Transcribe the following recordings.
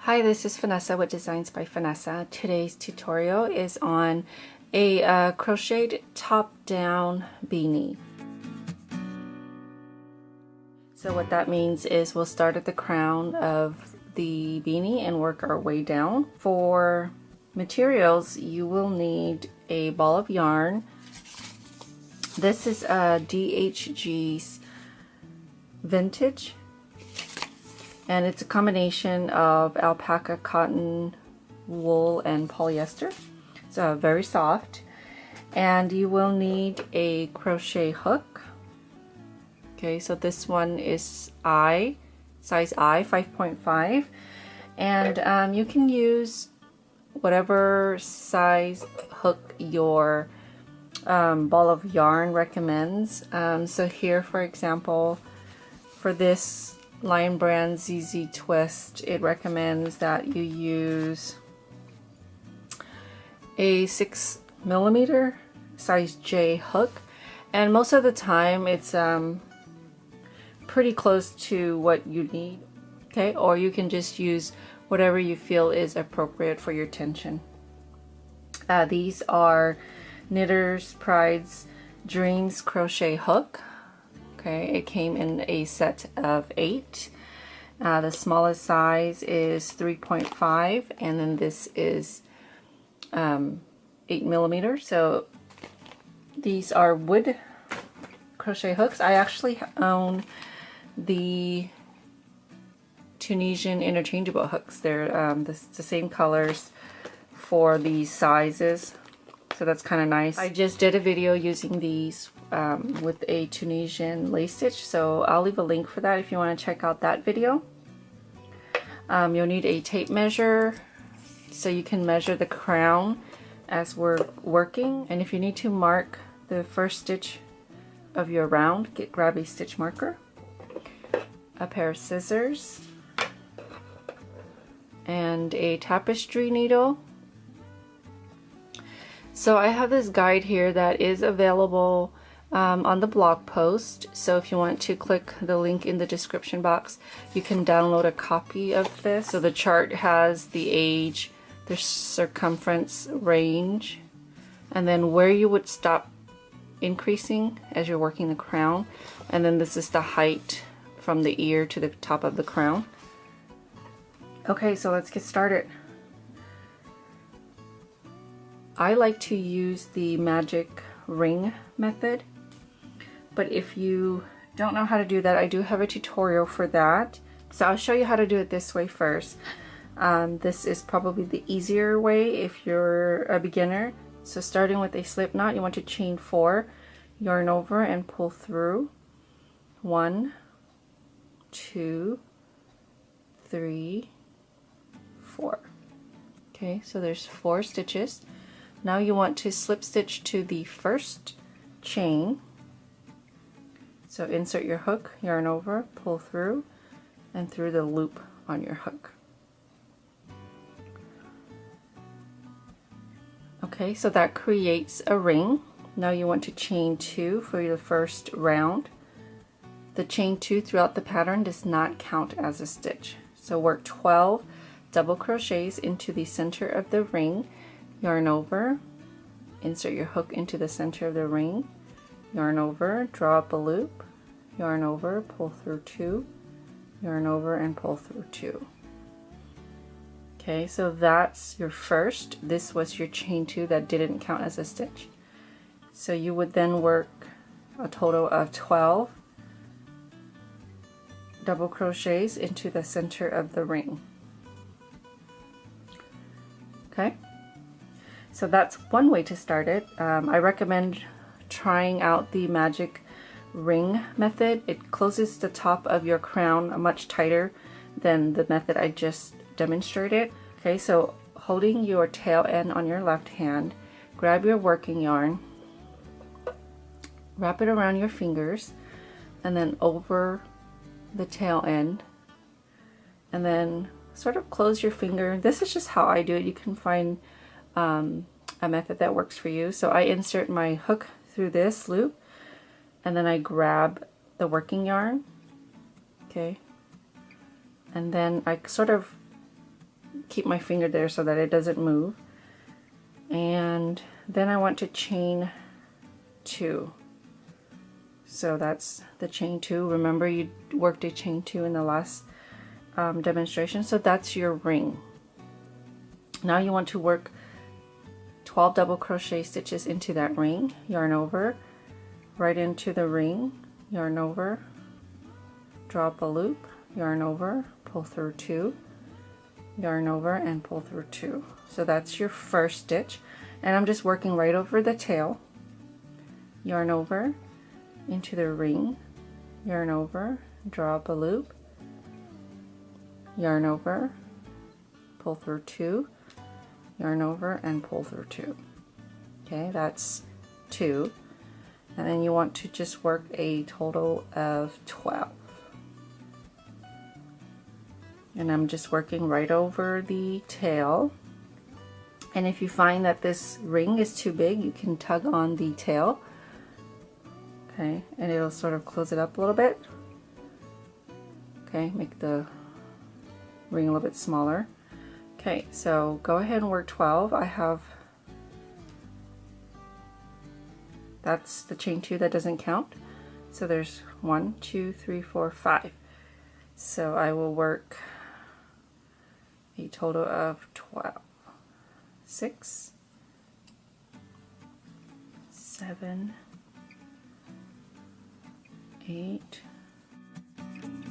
Hi, this is Vanessa with Designs by Vanessa. Today's tutorial is on a crocheted top-down beanie. So what that means is we'll start at the crown of the beanie and work our way down. For materials, you will need a ball of yarn. This is a DHG's Vintage. And it's a combination of alpaca, cotton, wool, and polyester. So very soft. And you will need a crochet hook. Okay, so this one is size I, 5.5. And you can use whatever size hook your ball of yarn recommends. So here, for example, for this Lion Brand ZZ Twist, it recommends that you use a 6mm size J hook, and most of the time it's pretty close to what you need. Okay, or you can just use whatever you feel is appropriate for your tension. These are Knitter's Pride's Dreams crochet hook. Okay, it came in a set of 8. The smallest size is 3.5, and then this is 8mm. So these are wood crochet hooks. I actually own the Tunisian interchangeable hooks. They're the same colors for these sizes. So that's kind of nice. I just did a video using these with a Tunisian lace stitch, so I'll leave a link for that if you want to check out that video. You'll need a tape measure so you can measure the crown as we're working, and if you need to mark the first stitch of your round, grab a stitch marker, a pair of scissors, and a tapestry needle. So I have this guide here that is available on the blog post. So if you want to click the link in the description box, you can download a copy of this. So the chart has the age, the circumference, range, and then where you would stop increasing as you're working the crown. And then this is the height from the ear to the top of the crown. Okay, so let's get started. I like to use the magic ring method, but if you don't know how to do that, I do have a tutorial for that. So I'll show you how to do it this way first. This is probably the easier way if you're a beginner. So starting with a slip knot, you want to chain 4, yarn over and pull through. 1, 2, 3, 4. Okay, so there's 4 stitches. Now you want to slip stitch to the first chain. So insert your hook, yarn over, pull through, and through the loop on your hook. Okay, so that creates a ring. Now you want to chain 2 for your first round. The chain 2 throughout the pattern does not count as a stitch. So work 12 double crochets into the center of the ring. Yarn over, insert your hook into the center of the ring, yarn over, draw up a loop, yarn over, pull through 2, yarn over, and pull through 2. Okay, so that's your first. This was your chain 2 that didn't count as a stitch. So you would then work a total of 12 double crochets into the center of the ring. Okay. So that's one way to start it. I recommend trying out the magic ring method. It closes the top of your crown much tighter than the method I just demonstrated. Okay, so holding your tail end on your left hand, grab your working yarn, wrap it around your fingers, and then over the tail end, and then sort of close your finger. This is just how I do it. You can find a method that works for you. So I insert my hook through this loop, and then I grab the working yarn, okay, and then I sort of keep my finger there so that it doesn't move. And then I want to chain 2. So that's the chain 2. Remember, you worked a chain 2 in the last demonstration. So that's your ring. Now you want to work 12 double crochet stitches into that ring, yarn over, right into the ring, yarn over, drop a loop, yarn over, pull through 2, yarn over, and pull through 2. So that's your first stitch, and I'm just working right over the tail, yarn over into the ring, yarn over, drop a loop, yarn over, pull through 2, yarn over, and pull through 2. Okay, that's 2. And then you want to just work a total of 12. And I'm just working right over the tail. And if you find that this ring is too big, you can tug on the tail. Okay, and it'll sort of close it up a little bit. Okay, make the ring a little bit smaller. Okay, so go ahead and work 12. I have, that's the chain 2 that doesn't count. So there's 1, 2, 3, 4, 5. So I will work a total of 12. 6, 7, 8, 9.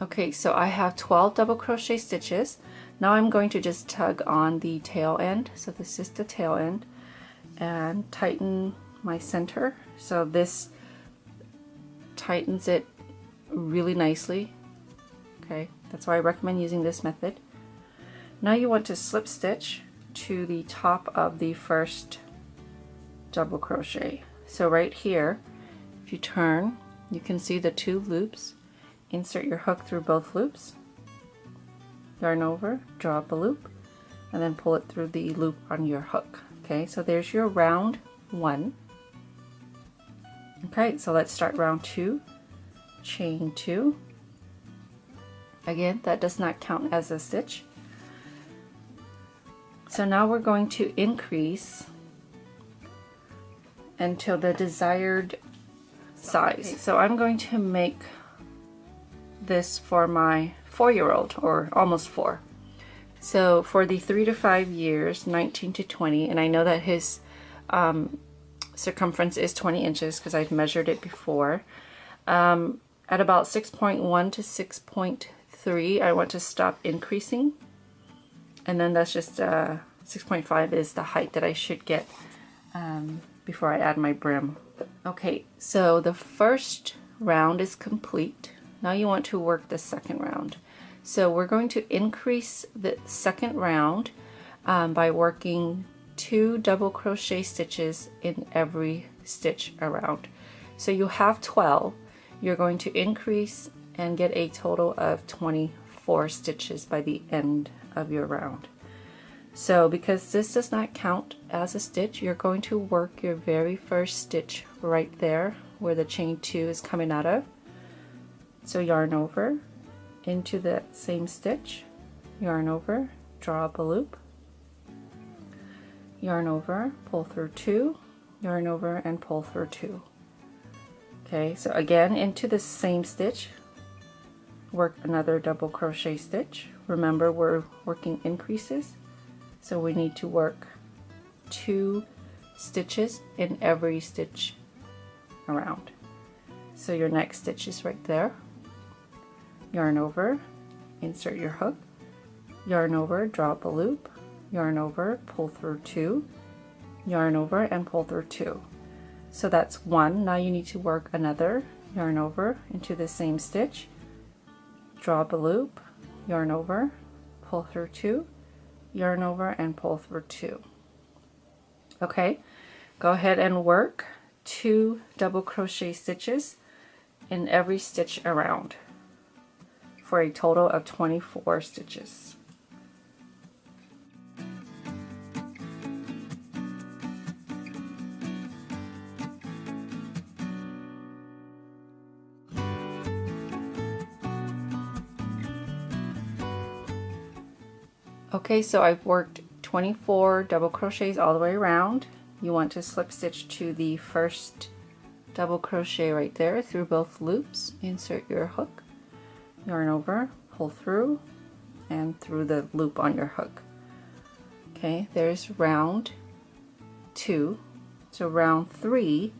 Okay, so I have 12 double crochet stitches. Now I'm going to just tug on the tail end. So this is the tail end, and tighten my center. So this tightens it really nicely. Okay, that's why I recommend using this method. Now you want to slip stitch to the top of the first double crochet. So right here, if you turn, you can see the 2 loops. Insert your hook through both loops, yarn over, draw up a loop, and then pull it through the loop on your hook. Okay, so there's your round 1. Okay, so let's start round 2. Chain 2. Again, that does not count as a stitch. So now we're going to increase until the desired size. Okay. So I'm going to make this for my 4-year-old, or almost 4. So for the 3 to 5 years, 19 to 20, and I know that his circumference is 20 inches because I've measured it before. At about 6.1 to 6.3, I want to stop increasing, and then that's just 6.5 is the height that I should get before I add my brim. Okay, so the first round is complete. Now you want to work the second round. So we're going to increase the second round by working 2 double crochet stitches in every stitch around. So you have 12. You're going to increase and get a total of 24 stitches by the end of your round. So because this does not count as a stitch, you're going to work your very first stitch right there where the chain 2 is coming out of. So yarn over into the same stitch, yarn over, draw up a loop, yarn over, pull through 2, yarn over, and pull through 2. Okay, so again into the same stitch, work another double crochet stitch. Remember, we're working increases, so we need to work 2 stitches in every stitch around. So your next stitch is right there. Yarn over, insert your hook, yarn over, drop a loop, yarn over, pull through 2, yarn over, and pull through 2. So that's 1. Now you need to work another, yarn over into the same stitch, draw up a loop, yarn over, pull through 2, yarn over, and pull through 2. Okay, go ahead and work 2 double crochet stitches in every stitch around for a total of 24 stitches. Okay, so I've worked 24 double crochets all the way around. You want to slip stitch to the first double crochet right there through both loops. Insert your hook, yarn over, pull through, and through the loop on your hook. Okay, there's round 2. So round 3,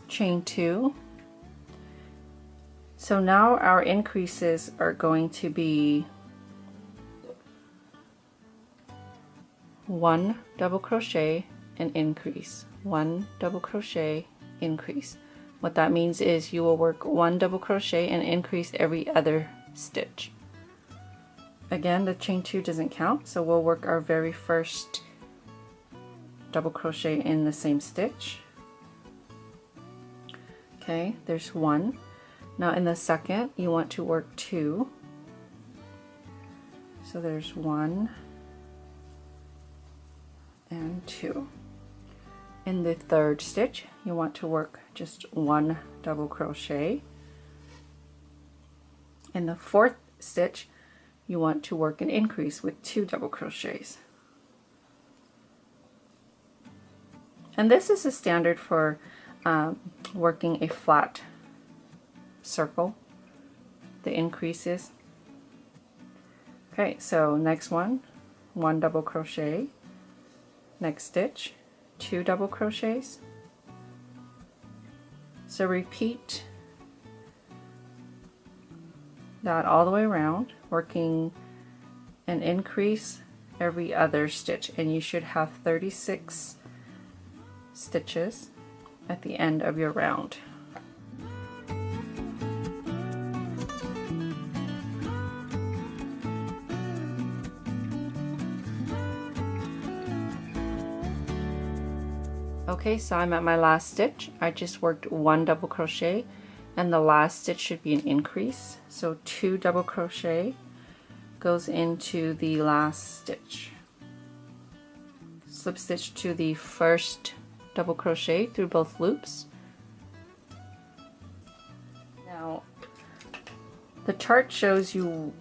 chain 2. So now our increases are going to be 1 double crochet and increase, 1 double crochet, increase. What that means is you will work 1 double crochet and increase every other stitch. Again, the chain 2 doesn't count, so we'll work our very first double crochet in the same stitch. Okay, there's 1. Now in the second, you want to work 2. So there's 1 and 2. In the third stitch, you want to work just 1 double crochet. In the fourth stitch, you want to work an increase with 2 double crochets. And this is a standard for working a flat circle, the increases. Okay, so next one, 1 double crochet, next stitch, 2 double crochets. So repeat that all the way around, working an increase every other stitch, and you should have 36 stitches at the end of your round. Okay, so I'm at my last stitch. I just worked 1 double crochet, and the last stitch should be an increase. So 2 double crochet goes into the last stitch. Slip stitch to the first double crochet through both loops. Now, the chart shows you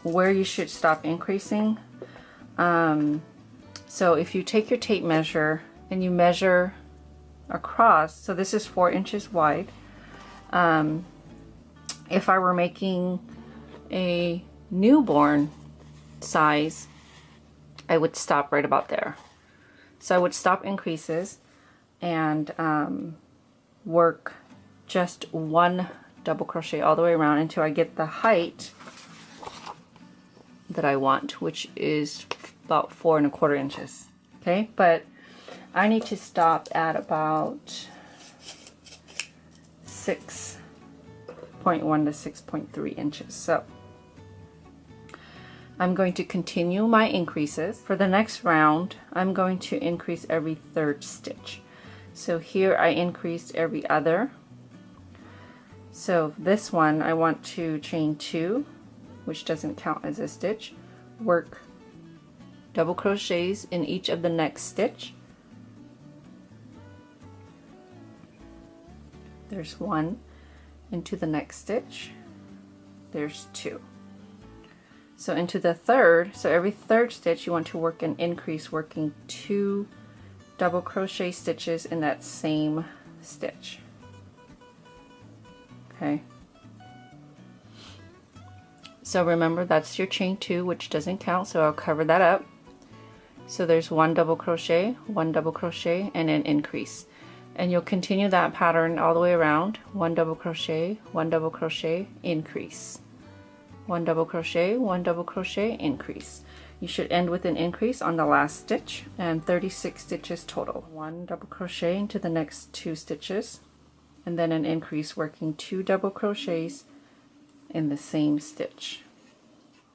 where you should stop increasing. So if you take your tape measure and you measure across, so this is 4 inches wide. If I were making a newborn size, I would stop right about there. So I would stop increases and work just 1 double crochet all the way around until I get the height that I want, which is about 4 1/4 inches. Okay, but I need to stop at about 6.1 to 6.3 inches. So I'm going to continue my increases. For the next round, I'm going to increase every third stitch. So here I increased every other. So this one I want to chain 2, which doesn't count as a stitch, work double crochets in each of the next stitch. There's 1 into the next stitch, there's 2. So into the third, so every third stitch you want to work an increase, working 2 double crochet stitches in that same stitch. Okay. So remember, that's your chain 2, which doesn't count, so I'll cover that up. So there's 1 double crochet, 1 double crochet, and an increase. And you'll continue that pattern all the way around. 1 double crochet, 1 double crochet, increase. 1 double crochet, 1 double crochet, increase. You should end with an increase on the last stitch, and 36 stitches total. 1 double crochet into the next 2 stitches, and then an increase, working 2 double crochets in the same stitch.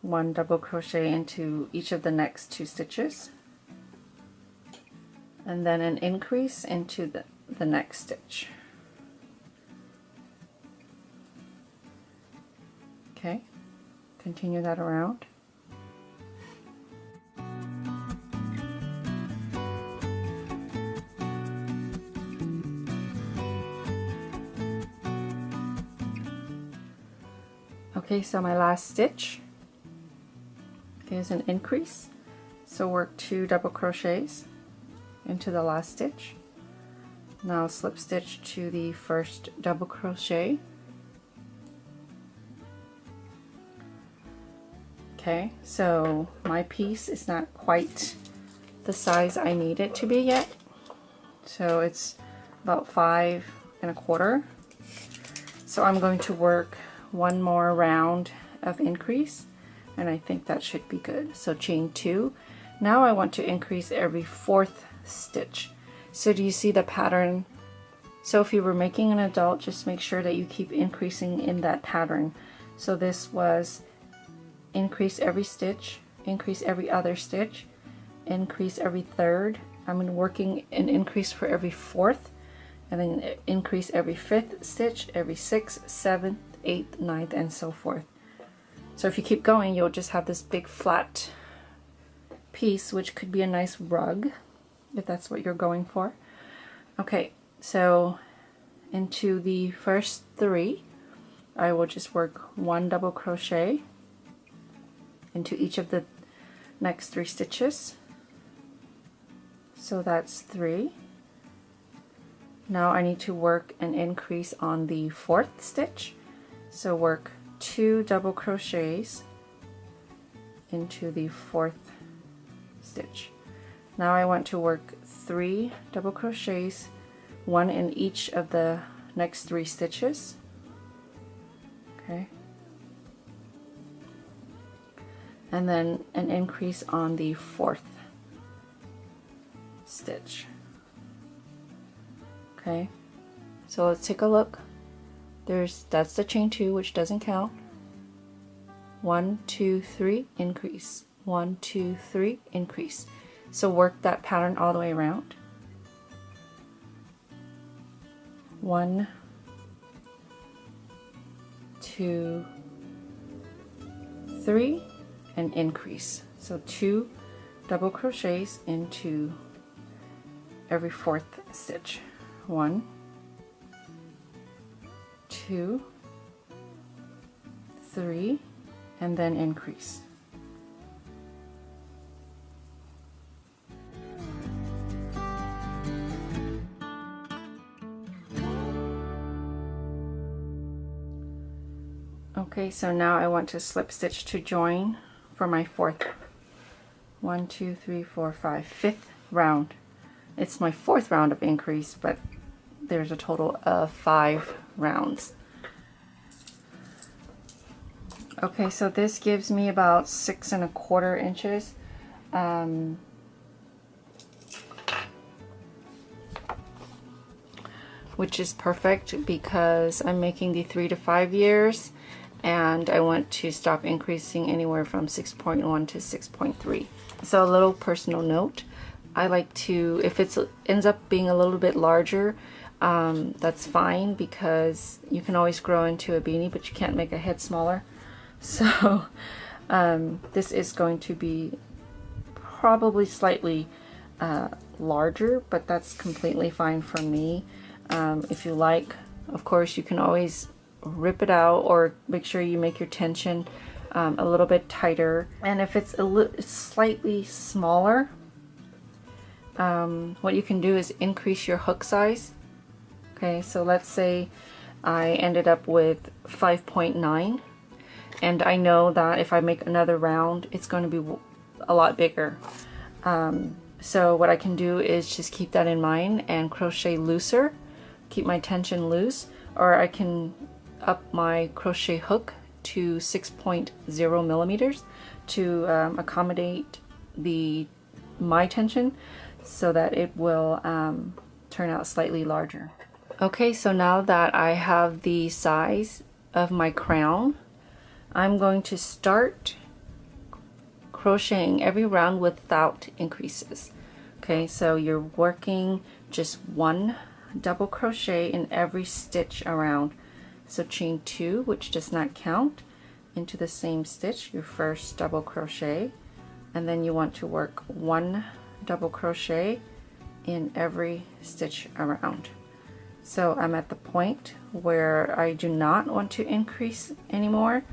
1 double crochet into each of the next 2 stitches, and then an increase into the next stitch. Okay, continue that around. Okay, so my last stitch, is an increase. So work 2 double crochets into the last stitch. Now slip stitch to the first double crochet. Okay, so my piece is not quite the size I need it to be yet. So it's about 5 1/4. So I'm going to work one more round of increase, and I think that should be good. So chain 2. Now I want to increase every 4th stitch. So do you see the pattern? So if you were making an adult, just make sure that you keep increasing in that pattern. So this was increase every stitch, increase every other stitch, increase every 3rd. I'm working an increase for every 4th, and then increase every 5th stitch, every 6th, 7th, 8th, 9th, and so forth. So if you keep going, you'll just have this big flat piece, which could be a nice rug if that's what you're going for. Okay, so into the first 3, I will just work 1 double crochet into each of the next 3 stitches. So that's 3. Now I need to work an increase on the 4th stitch. So work 2 double crochets into the 4th stitch. Now I want to work 3 double crochets, 1 in each of the next 3 stitches. Okay. And then an increase on the 4th stitch. Okay. So let's take a look. That's the chain 2, which doesn't count. 1, 2, 3, increase. 1, 2, 3, increase. So work that pattern all the way around. 1, 2, 3, and increase. So 2 double crochets into every 4th stitch. 1, 2, 3, and then increase. Okay, so now I want to slip stitch to join for my 4th. 1, 2, 3, 4, 5, 5th round. It's my 4th round of increase, but there's a total of 5 rounds. Okay, so this gives me about 6 1/4 inches. Which is perfect because I'm making the 3 to 5 years, and I want to stop increasing anywhere from 6.1 to 6.3. So a little personal note, I like to, if it ends up being a little bit larger, that's fine, because you can always grow into a beanie, but you can't make a head smaller. So this is going to be probably slightly larger, but that's completely fine for me. If you like, of course, you can always rip it out, or make sure you make your tension a little bit tighter. And if it's slightly smaller, what you can do is increase your hook size. Okay, so let's say I ended up with 5.9, and I know that if I make another round, it's going to be a lot bigger. So what I can do is just keep that in mind and crochet looser, keep my tension loose, or I can up my crochet hook to 6.0 millimeters to accommodate my tension, so that it will turn out slightly larger. Okay, so now that I have the size of my crown, I'm going to start crocheting every round without increases. Okay, so you're working just 1 double crochet in every stitch around. So chain 2, which does not count, into the same stitch, your first double crochet, and then you want to work 1 double crochet in every stitch around. So I'm at the point where I do not want to increase anymore,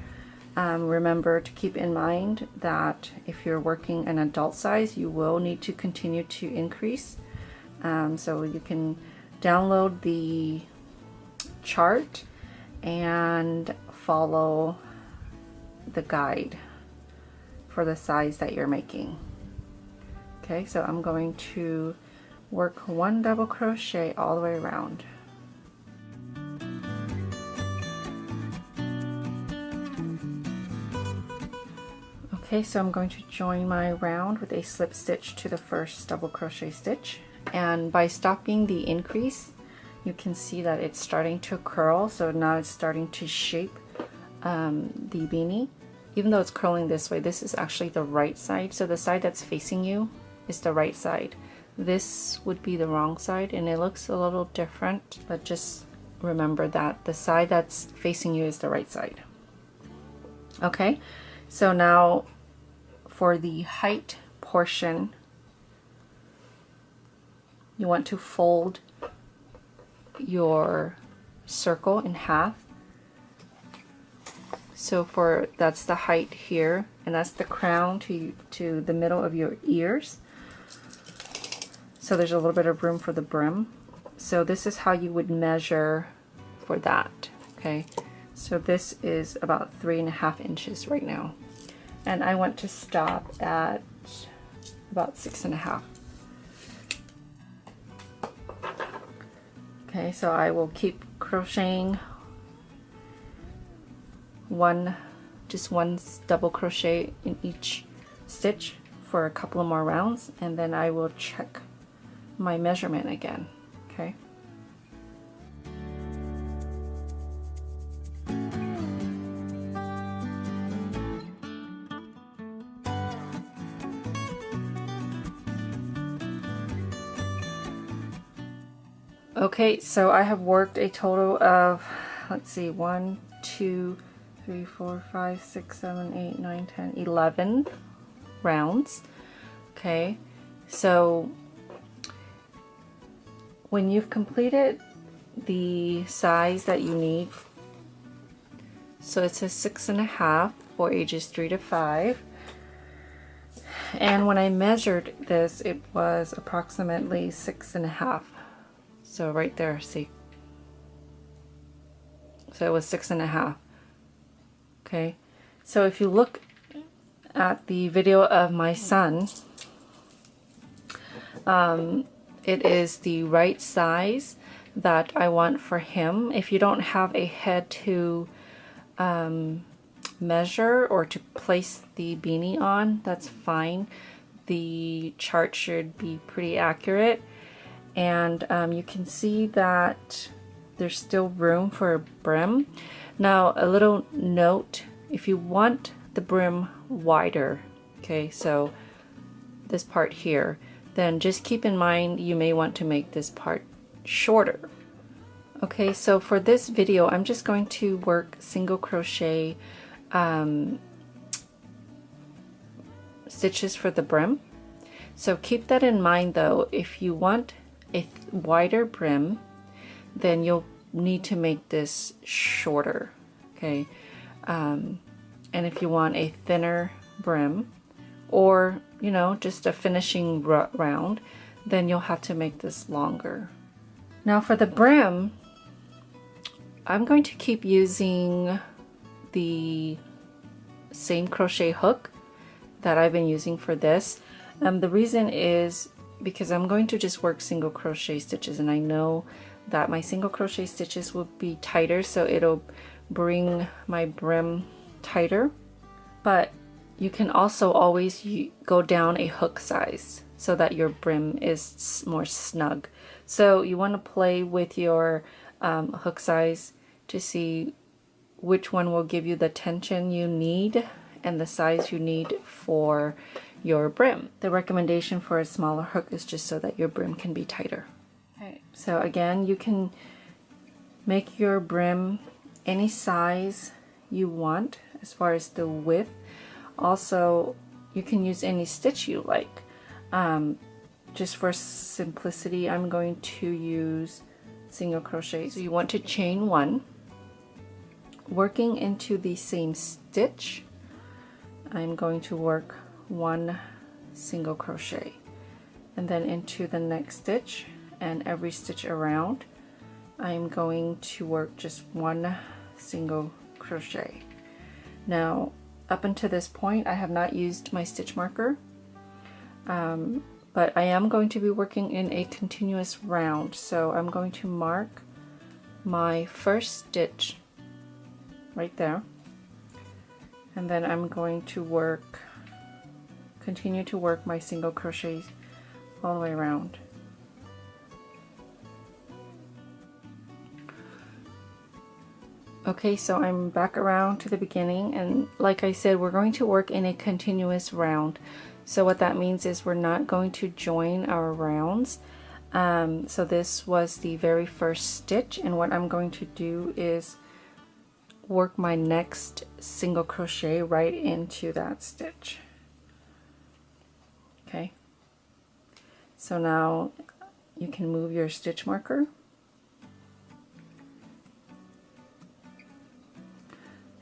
Remember to keep in mind that if you're working an adult size, you will need to continue to increase. So you can download the chart and follow the guide for the size that you're making. Okay, so I'm going to work 1 double crochet all the way around. Okay, so I'm going to join my round with a slip stitch to the first double crochet stitch, and by stopping the increase you can see that it's starting to curl. So now it's starting to shape the beanie. Even though it's curling this way, this is actually the right side, so the side that's facing you is the right side. This would be the wrong side, and it looks a little different, but just remember that the side that's facing you is the right side. Okay, so now for the height portion, you want to fold your circle in half. So that's the height here, and that's the crown to the middle of your ears. So there's a little bit of room for the brim. So this is how you would measure for that. Okay, so this is about 3.5 inches right now, and I want to stop at about 6.5. Okay, so I will keep crocheting just one double crochet in each stitch for a couple of more rounds, and then I will check my measurement again. Okay. Okay, so I have worked a total of, let's see, 1, 2, 3, 4, 5, 6, 7, 8, 9, 10, 11 rounds. Okay, so when you've completed the size that you need, so it says 6.5 for ages 3 to 5, and when I measured this, it was approximately 6.5. So right there, see, so it was 6.5. Okay, so if you look at the video of my son, it is the right size that I want for him. If you don't have a head to measure or to place the beanie on, that's fine. The chart should be pretty accurate, and you can see that there's still room for a brim. Now, a little note, if you want the brim wider, okay, so this part here, then just keep in mind you may want to make this part shorter. Okay, so for this video, I'm just going to work single crochet stitches for the brim. So keep that in mind though. If you want a wider brim, then you'll need to make this shorter. Okay, and if you want a thinner brim, or you know, just a finishing round, then you'll have to make this longer. Now for the brim, I'm going to keep using the same crochet hook that I've been using for this. The reason is because I'm going to just work single crochet stitches, and I know that my single crochet stitches will be tighter, so it'll bring my brim tighter. But you can also always go down a hook size so that your brim is more snug. So you want to play with your hook size to see which one will give you the tension you need and the size you need for your brim. The recommendation for a smaller hook is just so that your brim can be tighter. Okay, so again, you can make your brim any size you want as far as the width. Also, you can use any stitch you like. Just for simplicity, I'm going to use single crochet. So you want to chain one, working into the same stitch, I'm going to work 1 single crochet, and then into the next stitch, and every stitch around I'm going to work just 1 single crochet. Now up until this point I have not used my stitch marker, but I am going to be working in a continuous round, so I'm going to mark my first stitch right there, and then I'm going to continue to work my single crochets all the way around. Okay, so I'm back around to the beginning, and like I said, we're going to work in a continuous round. So what that means is we're not going to join our rounds. So this was the very first stitch, and what I'm going to do is work my next single crochet right into that stitch. Okay, so now you can move your stitch marker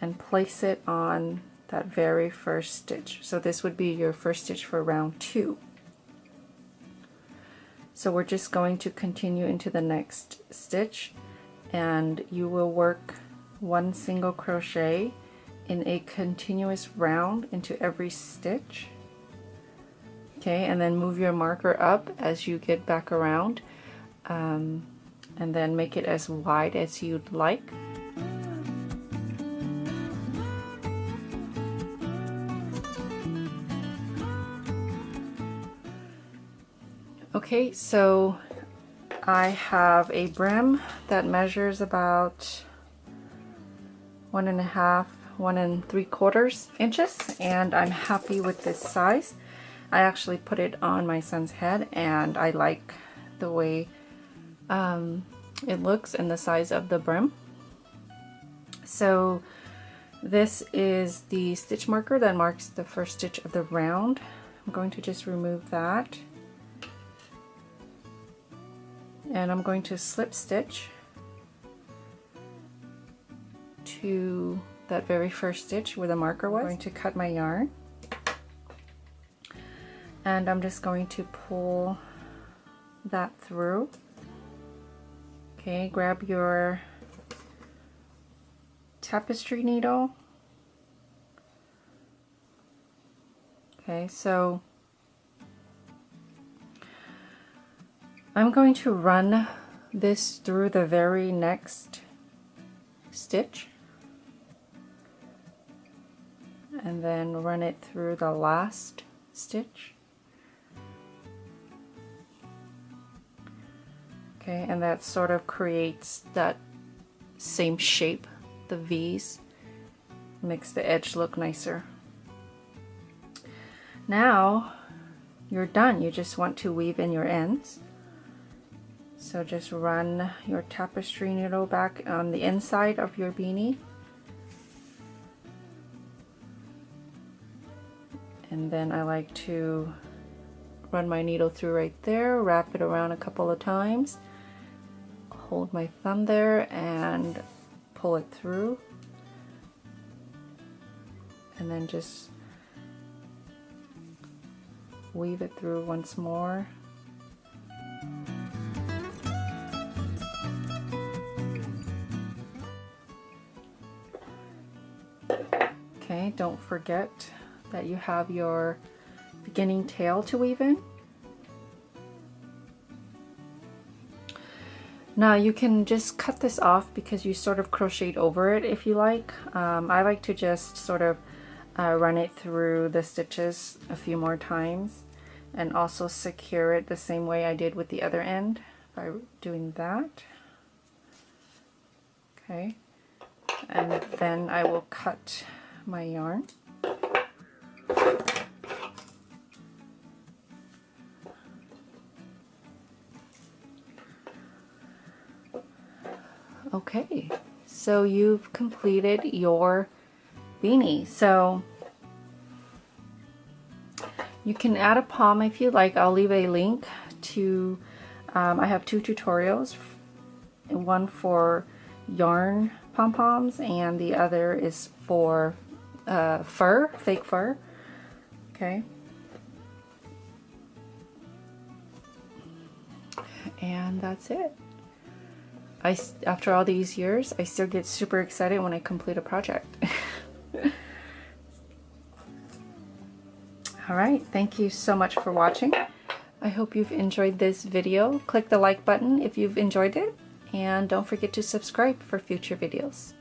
and place it on that very first stitch. So this would be your first stitch for round 2. So we're just going to continue into the next stitch, and you will work 1 single crochet in a continuous round into every stitch. Okay, and then move your marker up as you get back around, and then make it as wide as you'd like. Okay, so I have a brim that measures about 1.5, 1 3/4 inches, and I'm happy with this size. I actually put it on my son's head, and I like the way it looks and the size of the brim. So this is the stitch marker that marks the first stitch of the round. I'm going to just remove that, and I'm going to slip stitch to that very first stitch where the marker was. I'm going to cut my yarn, and I'm just going to pull that through. Okay, grab your tapestry needle. Okay, so I'm going to run this through the very next stitch, and then run it through the last stitch. Okay, and that sort of creates that same shape, the V's, makes the edge look nicer. Now you're done. You just want to weave in your ends. So just run your tapestry needle back on the inside of your beanie, and then I like to run my needle through right there, wrap it around a couple of times, hold my thumb there and pull it through, and then just weave it through once more. Okay, don't forget that you have your beginning tail to weave in. Now you can just cut this off because you sort of crocheted over it if you like. I like to just sort of run it through the stitches a few more times, and also secure it the same way I did with the other end by doing that. Okay, and then I will cut my yarn. Okay, so you've completed your beanie. So you can add a pom if you like. I'll leave a link to, I have 2 tutorials, one for yarn pom-poms, and the other is for fur, fake fur. Okay. And that's it. After all these years, I still get super excited when I complete a project. Alright, thank you so much for watching. I hope you've enjoyed this video. Click the like button if you've enjoyed it, and don't forget to subscribe for future videos.